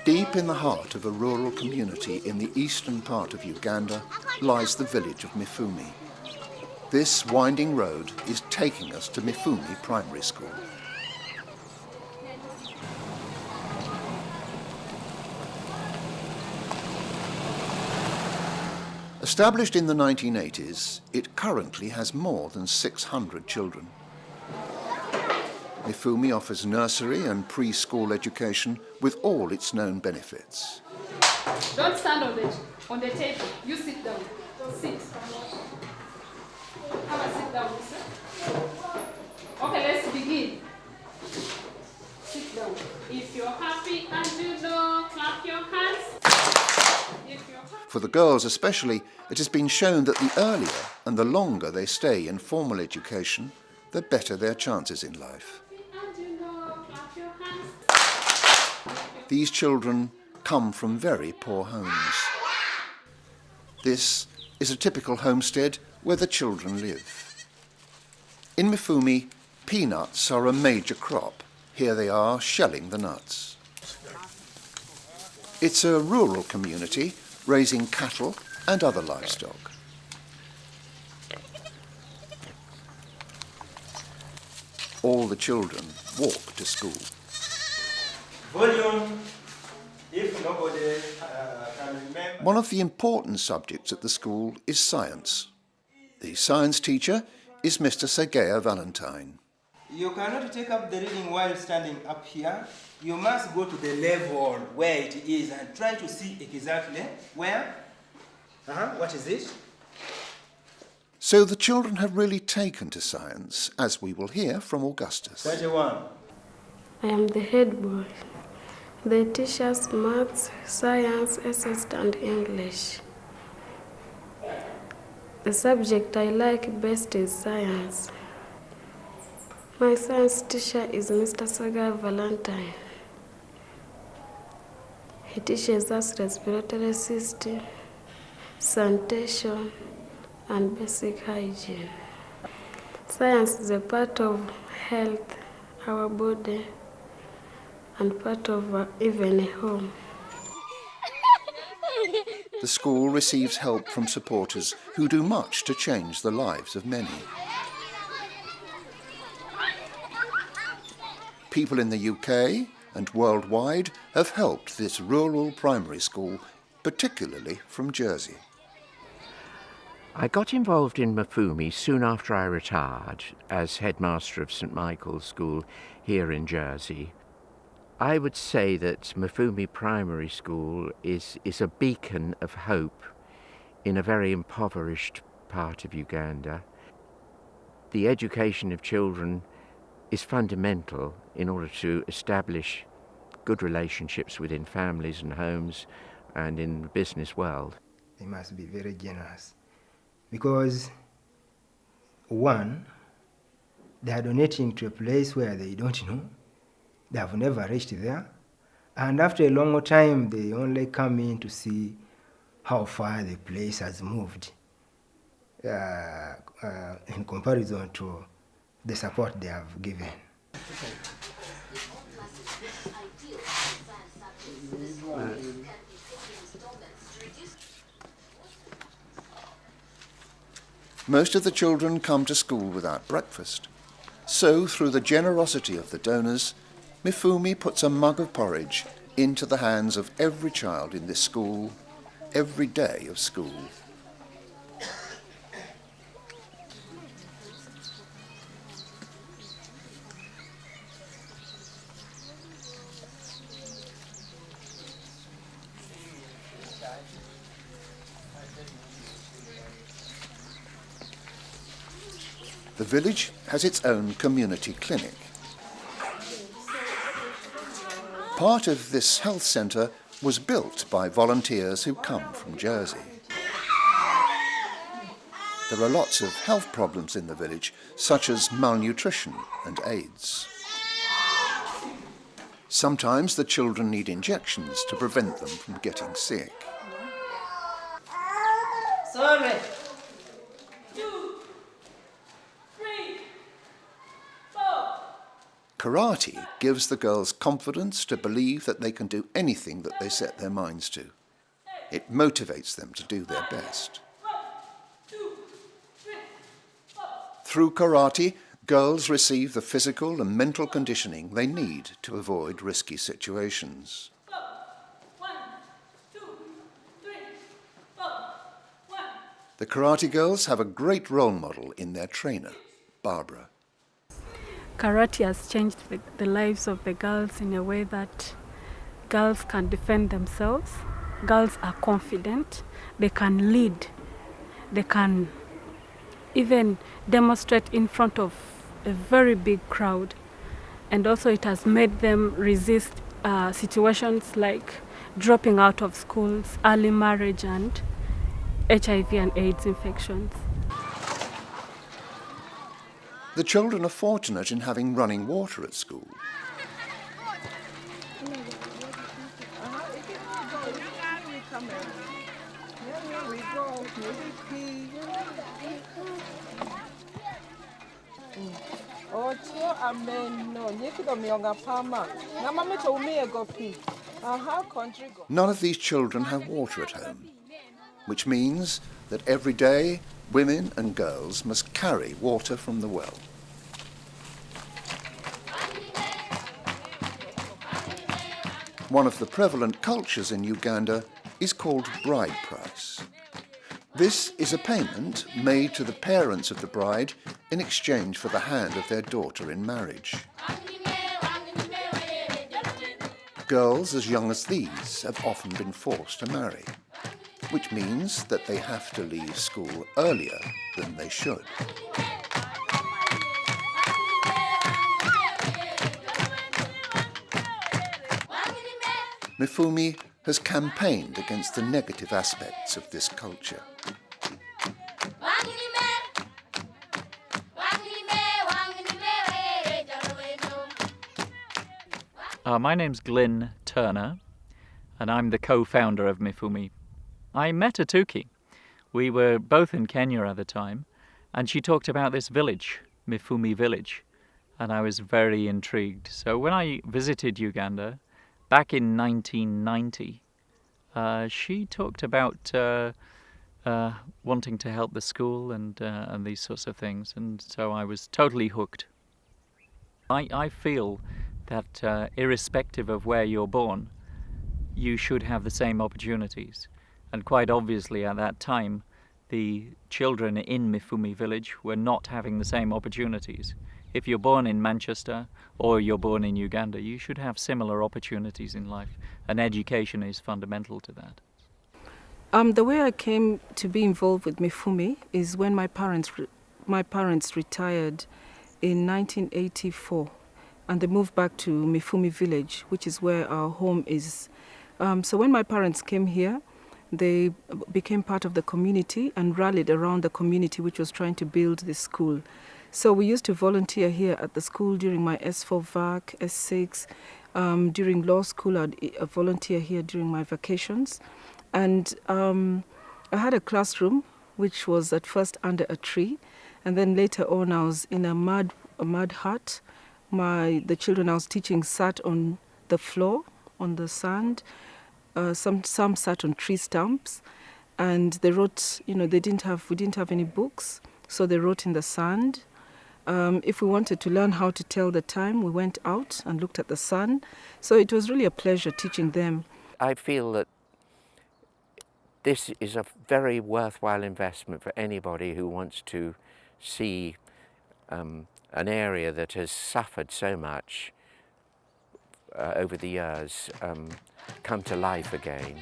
Deep in the heart of a rural community in the eastern part of Uganda lies the village of Mifumi. This winding road is taking us to Mifumi Primary School. Established in the 1980s, it currently has more than 600 children. Mifumi offers nursery and preschool education with all its known benefits. Don't stand on the table. You sit down. Sit. Have a sit down, sir. Okay, let's begin. Sit down. If you're happy and you know, clap your hands. For the girls especially, it has been shown that the earlier and the longer they stay in formal education, the better their chances in life. These children come from very poor homes. This is a typical homestead where the children live. In Mifumi, peanuts are a major crop. Here they are shelling the nuts. It's a rural community, raising cattle and other livestock. All the children walk to school. Volume, if nobody can remember. One of the important subjects at the school is science. The science teacher is Mr. Segea Valentine. You cannot take up the reading while standing up here. You must go to the level where it is and try to see exactly where. What is it? So the children have really taken to science, as we will hear from Augustus. 21. I am the head boy. They teach us maths, science, SS and English. The subject I like best is science. My science teacher is Mr. Saga Valentine. He teaches us respiratory system, sanitation, and basic hygiene. Science is a part of health, our body, and part of even a home. The school receives help from supporters who do much to change the lives of many. People in the UK and worldwide have helped this rural primary school, particularly from Jersey. I got involved in Mifumi soon after I retired as headmaster of St Michael's School here in Jersey. I would say that Mifumi Primary School is a beacon of hope in a very impoverished part of Uganda. The education of children is fundamental in order to establish good relationships within families and homes and in the business world. They must be very generous because, one, they are donating to a place where they don't know. They have never reached there. And after a long time, they only come in to see how far the place has moved in comparison to the support they have given. Most of the children come to school without breakfast. So, through the generosity of the donors, Mifumi puts a mug of porridge into the hands of every child in this school, every day of school. The village has its own community clinic. Part of this health centre was built by volunteers who come from Jersey. There are lots of health problems in the village, such as malnutrition and AIDS. Sometimes the children need injections to prevent them from getting sick. Sorry. karate gives the girls confidence to believe that they can do anything that they set their minds to. It motivates them to do their best. Through karate, girls receive the physical and mental conditioning they need to avoid risky situations. The karate girls have a great role model in their trainer, Barbara. Karate has changed the lives of the girls in a way that girls can defend themselves, girls are confident, they can lead, they can even demonstrate in front of a very big crowd. And also it has made them resist situations like dropping out of schools, early marriage and HIV and AIDS infections. The children are fortunate in having running water at school. None of these children have water at home, which means that every day women and girls must carry water from the well. One of the prevalent cultures in Uganda is called bride price. This is a payment made to the parents of the bride in exchange for the hand of their daughter in marriage. Girls as young as these have often been forced to marry, which means that they have to leave school earlier than they should. Mifumi has campaigned against the negative aspects of this culture. My name's Glyn Turner, and I'm the co-founder of Mifumi. I met Atuki. We were both in Kenya at the time, and she talked about this village, Mifumi village, and I was very intrigued. So when I visited Uganda back in 1990, she talked about wanting to help the school and these sorts of things, and so I was totally hooked. I feel that irrespective of where you're born, you should have the same opportunities. And quite obviously at that time, the children in Mifumi village were not having the same opportunities. If you're born in Manchester or you're born in Uganda, you should have similar opportunities in life, and education is fundamental to that. The way I came to be involved with Mifumi is when my parents retired in 1984, and they moved back to Mifumi village, which is where our home is. So when my parents came here, they became part of the community and rallied around the community which was trying to build this school. So we used to volunteer here at the school during my S4 VAC, S6. During law school, I'd volunteer here during my vacations. And I had a classroom which was at first under a tree, and then later on I was in a mud hut. The children I was teaching sat on the floor, on the sand. Some sat on tree stumps, and they wrote. We didn't have any books, so they wrote in the sand. If we wanted to learn how to tell the time, we went out and looked at the sun. So it was really a pleasure teaching them. I feel that this is a very worthwhile investment for anybody who wants to see an area that has suffered so much over the years come to life again.